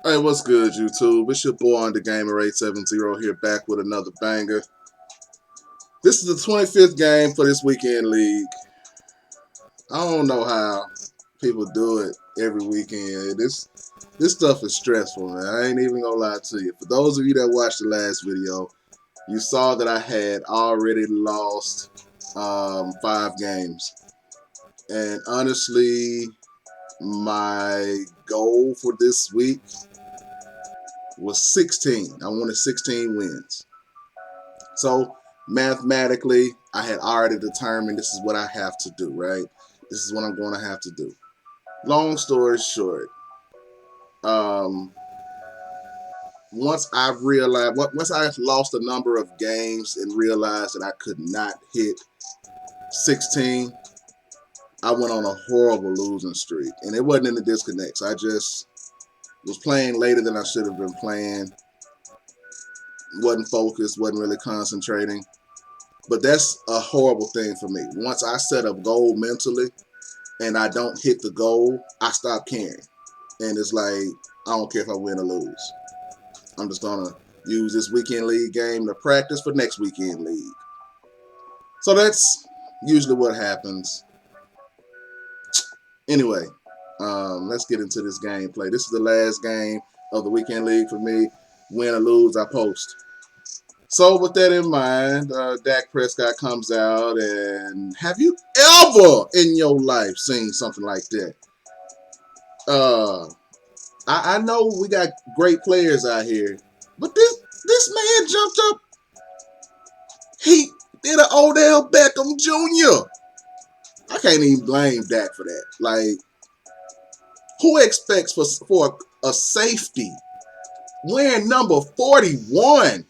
Hey, what's good, YouTube? It's your boy on the Gamer 870 here, back with another banger. This is the 25th game for this weekend league. I don't know how people do it every weekend. This stuff is stressful, man. I ain't even gonna lie to you. For those of you that watched the last video, you saw that I had already lost 5 games. And honestly, my goal for this week was 16. I wanted 16 wins. So mathematically, I had already determined this is what I have to do, right? This is what I'm going to have to do. Long story short, um, once I lost a number of games and realized that I could not hit 16, I went on a horrible losing streak. And it wasn't in the disconnects. I just was playing later than I should have been playing. Wasn't focused, wasn't really concentrating. But that's a horrible thing for me. Once I set a goal mentally and I don't hit the goal, I stop caring. And it's like, I don't care if I win or lose. I'm just going to use this weekend league game to practice for next weekend league. So that's usually what happens. Anyway, let's get into this gameplay. This is the last game of the weekend league for me. Win or lose, I post. So with that in mind, Dak Prescott comes out, and have you ever in your life seen something like that? I know we got great players out here, but this man jumped up. He did an Odell Beckham Jr. I can't even blame Dak for that. Like, who expects for a safety wearing number 41?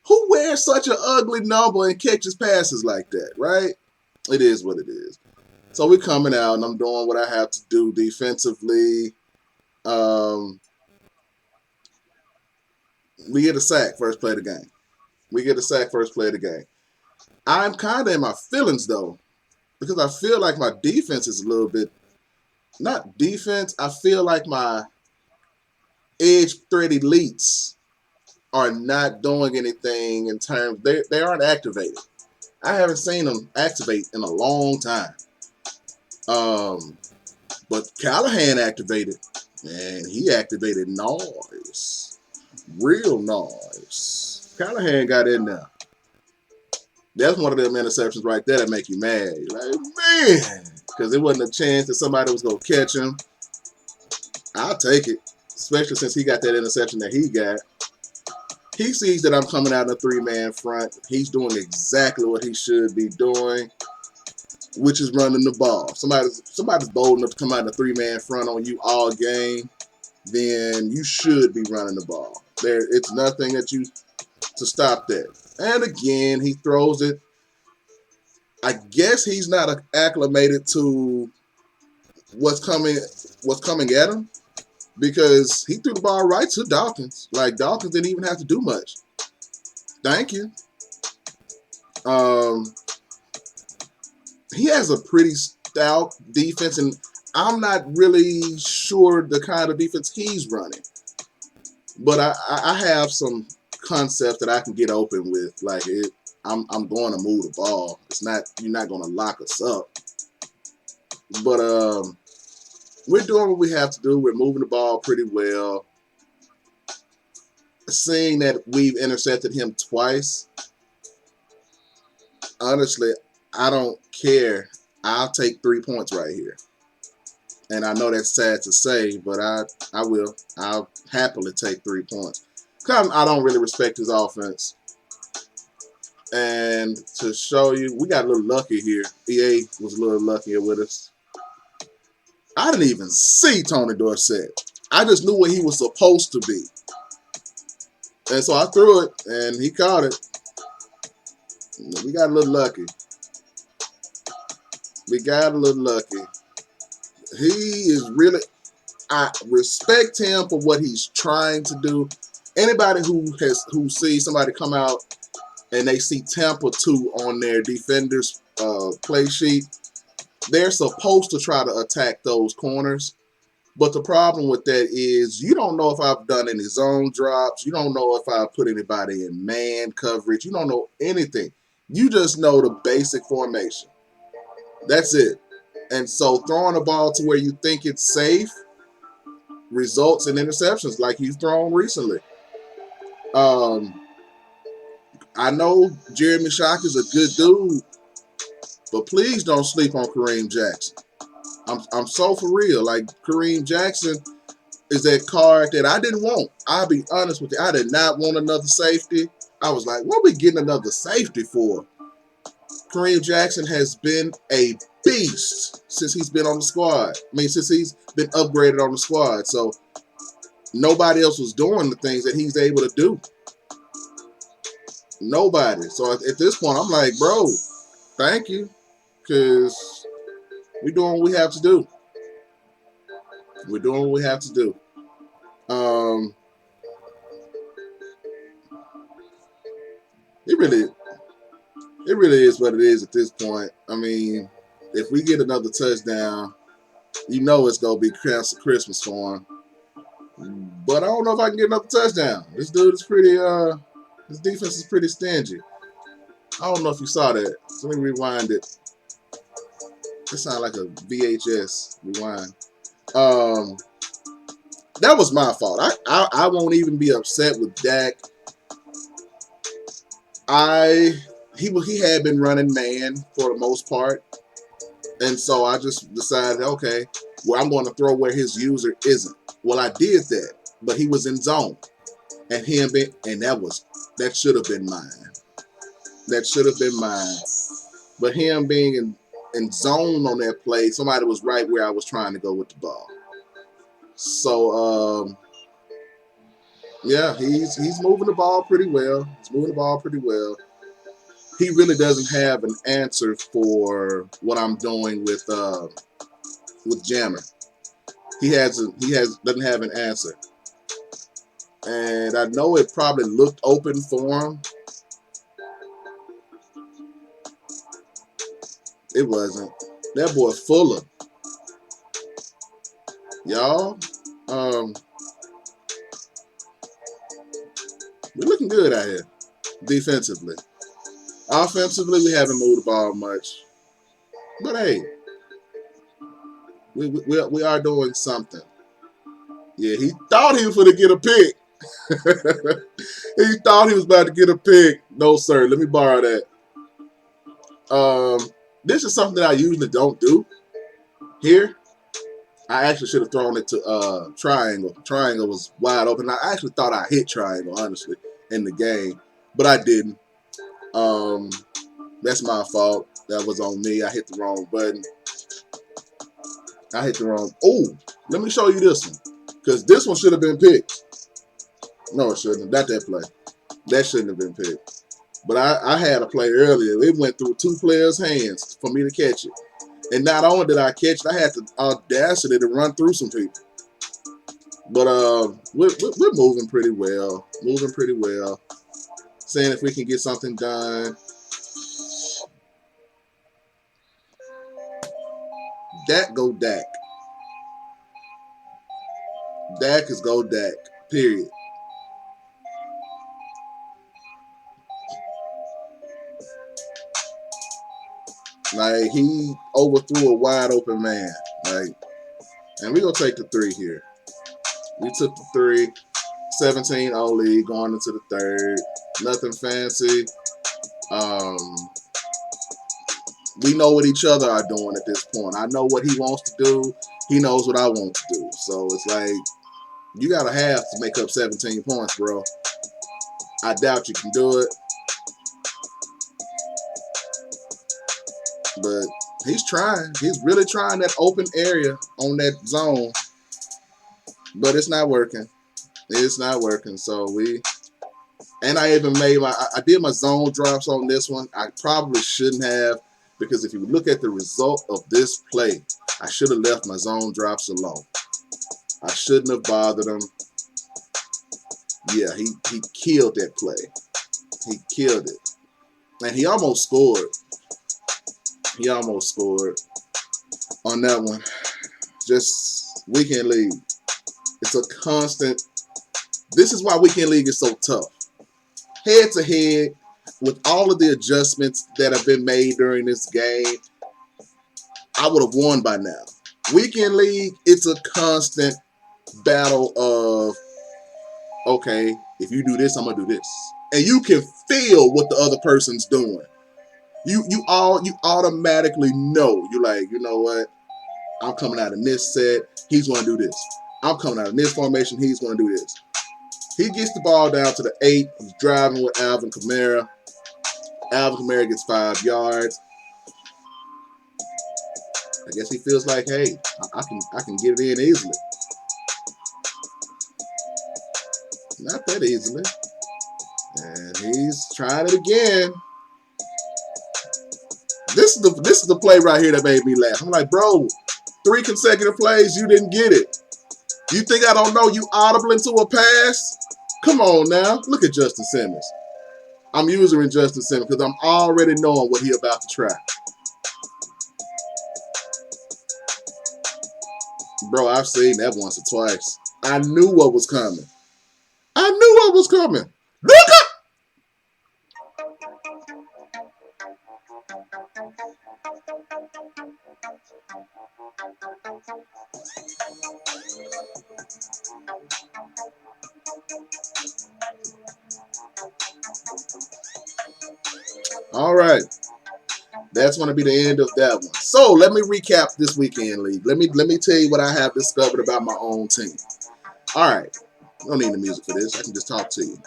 Who wears such an ugly number and catches passes like that, right? It is what it is. So we're coming out, and I'm doing what I have to do defensively. We get a sack first play of the game. I'm kind of in my feelings, though, because I feel like my defense is a little bit, not defense, I feel like my edge threat elites are not doing anything in terms, they aren't activated. I haven't seen them activate in a long time. But Callahan activated, and he activated noise. Real noise. Callahan got in there. That's one of them interceptions right there that make you mad. You're like, man, because it wasn't a chance that somebody was going to catch him. I'll take it, especially since he got that interception that he got. He sees that I'm coming out in a 3-man front. He's doing exactly what he should be doing, which is running the ball. Somebody's bold enough to come out in a 3-man front on you all game, then you should be running the ball. It's nothing that you to stop that. And again, he throws it. I guess he's not acclimated to what's coming at him, because he threw the ball right to Dawkins. Like, Dawkins didn't even have to do much. Thank you. He has a pretty stout defense, and I'm not really sure the kind of defense he's running. But I have some concepts that I can get open with. Like, I'm going to move the ball. You're not going to lock us up. But we're doing what we have to do. We're moving the ball pretty well. Seeing that we've intercepted him twice, honestly, I don't care. I'll take 3 points right here. And I know that's sad to say, but I will. I'll happily take 3 points. Because I don't really respect his offense. And to show you, we got a little lucky here. EA was a little luckier with us. I didn't even see Tony Dorsett. I just knew where he was supposed to be. And so I threw it, and he caught it. We got a little lucky. He is really, I respect him for what he's trying to do. Anybody who sees somebody come out and they see Tampa 2 on their defender's play sheet, they're supposed to try to attack those corners. But the problem with that is you don't know if I've done any zone drops. You don't know if I've put anybody in man coverage. You don't know anything. You just know the basic formation. That's it. And so throwing a ball to where you think it's safe results in interceptions like you've thrown recently. I know Jeremy Shock is a good dude, but please don't sleep on Kareem Jackson. I'm so for real. Like Kareem Jackson is that card that I didn't want. I'll be honest with you. I did not want another safety. I was like, what are we getting another safety for? Kareem Jackson has been a beast since he's been on the squad. I mean, since he's been upgraded on the squad. So nobody else was doing the things that he's able to do. Nobody. So at this point, I'm like, bro, thank you. Because we're doing what we have to do. We're doing what we have to do. It really is what it is at this point. I mean, if we get another touchdown, you know it's gonna be Christmas for him. But I don't know if I can get another touchdown. This dude is pretty. His defense is pretty stingy. I don't know if you saw that. So let me rewind it. It sounds like a VHS rewind. That was my fault. I won't even be upset with Dak. He had been running man for the most part, and so I just decided, okay, well, I'm going to throw where his user isn't. Well, I did that, but he was in zone, and that should have been mine. That should have been mine. But him being in zone on that play, somebody was right where I was trying to go with the ball. So yeah, he's moving the ball pretty well. He's moving the ball pretty well. He really doesn't have an answer for what I'm doing with Jammer. He doesn't have an answer, and I know it probably looked open for him. It wasn't. That boy Fuller, y'all. We're looking good out here defensively. Offensively, we haven't moved the ball much, but hey, we are doing something. Yeah, he thought he was going to get a pick. He thought he was about to get a pick. No, sir. Let me borrow that. This is something that I usually don't do here. I actually should have thrown it to triangle. Triangle was wide open. I actually thought I hit triangle, honestly, in the game, but I didn't. That's my fault. That was on me. I hit the wrong button. Oh, let me show you this one, because this one should have been picked. No, it shouldn't. Not that play. That shouldn't have been picked. But I had a play earlier. It went through two players' hands for me to catch it. And not only did I catch it, I had the audacity to run through some people. But we're moving pretty well. Moving pretty well. Seeing if we can get something done. Dak go Dak. Dak is go Dak. Period. Like, he overthrew a wide open man. Like, and we're going to take the 3 here. We took the 3. 17 only going into the third. Nothing fancy. We know what each other are doing at this point. I know what he wants to do. He knows what I want to do. So it's like, you got to have to make up 17 points, bro. I doubt you can do it. But he's trying. He's really trying that open area on that zone. But it's not working. It's not working. So I even I did my zone drops on this one. I probably shouldn't have, because if you look at the result of this play, I should have left my zone drops alone. I shouldn't have bothered him. Yeah, he killed that play. He killed it. And he almost scored. He almost scored on that one. Just Weekend league. It's a constant. This is why weekend league is so tough. Head to head, with all of the adjustments that have been made during this game, I would have won by now. Weekend league, it's a constant battle of, okay, if you do this, I'm gonna do this, and you can feel what the other person's doing. You automatically know. You're like, you know what? I'm coming out in this set. He's gonna do this. I'm coming out in this formation. He's gonna do this. He gets the ball down to the 8. He's driving with Alvin Kamara. Alvin Kamara gets 5 yards. I guess he feels like, hey, I can get it in easily. Not that easily. And he's trying it again. This is the play right here that made me laugh. I'm like, bro, 3 consecutive plays, you didn't get it. You think I don't know you audible into a pass? Come on now. Look at Justin Simmons. I'm using Justin Simmons because I'm already knowing what he about to try. Bro, I've seen that once or twice. I knew what was coming. I knew what was coming. Look up! All right. That's going to be the end of that one. So let me recap this weekend league. Let me tell you what I have discovered about my own team. All right. Don't need the music for this. I can just talk to you.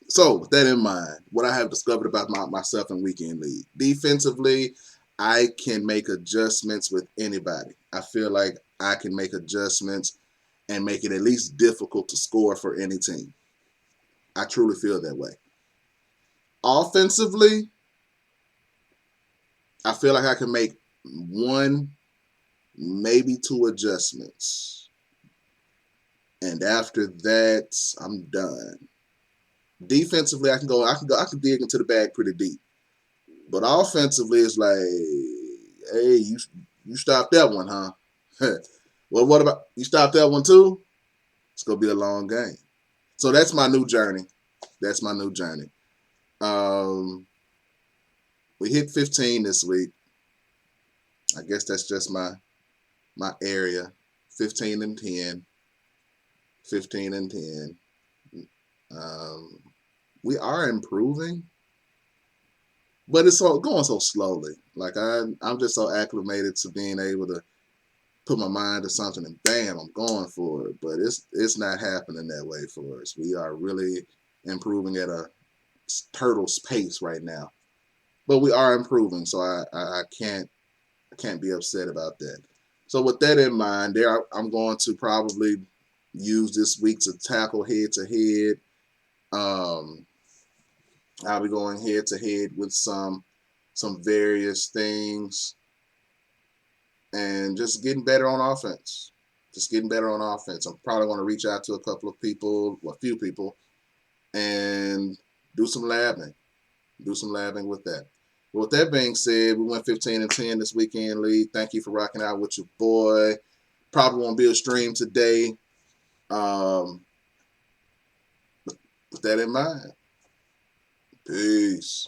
So with that in mind, what I have discovered about myself in weekend league. Defensively, I can make adjustments with anybody. I feel like I can make adjustments and make it at least difficult to score for any team. I truly feel that way. Offensively, I feel like I can make 1, maybe 2 adjustments. And after that, I'm done. Defensively, I can dig into the bag pretty deep. But offensively, it's like, hey, you stopped that one, huh? Well, what about you stopped that one too? It's gonna be a long game. So that's my new journey. That's my new journey. We hit 15 this week. I guess that's just my area. 15 and 10. 15 and 10. We are improving, but it's going so slowly. Like I'm just so acclimated to being able to put my mind to something and bam, I'm going for it. But it's not happening that way for us. We are really improving at a turtle's pace right now. But we are improving, so I can't be upset about that. So with that in mind, I'm going to probably use this week to tackle head to head. I'll be going head to head with some various things and just getting better on offense. Just getting better on offense. I'm probably going to reach out to a couple of people, a few people, and do some labbing. Do some labbing with that. But with that being said, we went 15 and 10 this weekend league. Thank you for rocking out with your boy. Probably won't be a stream today. With that in mind, peace.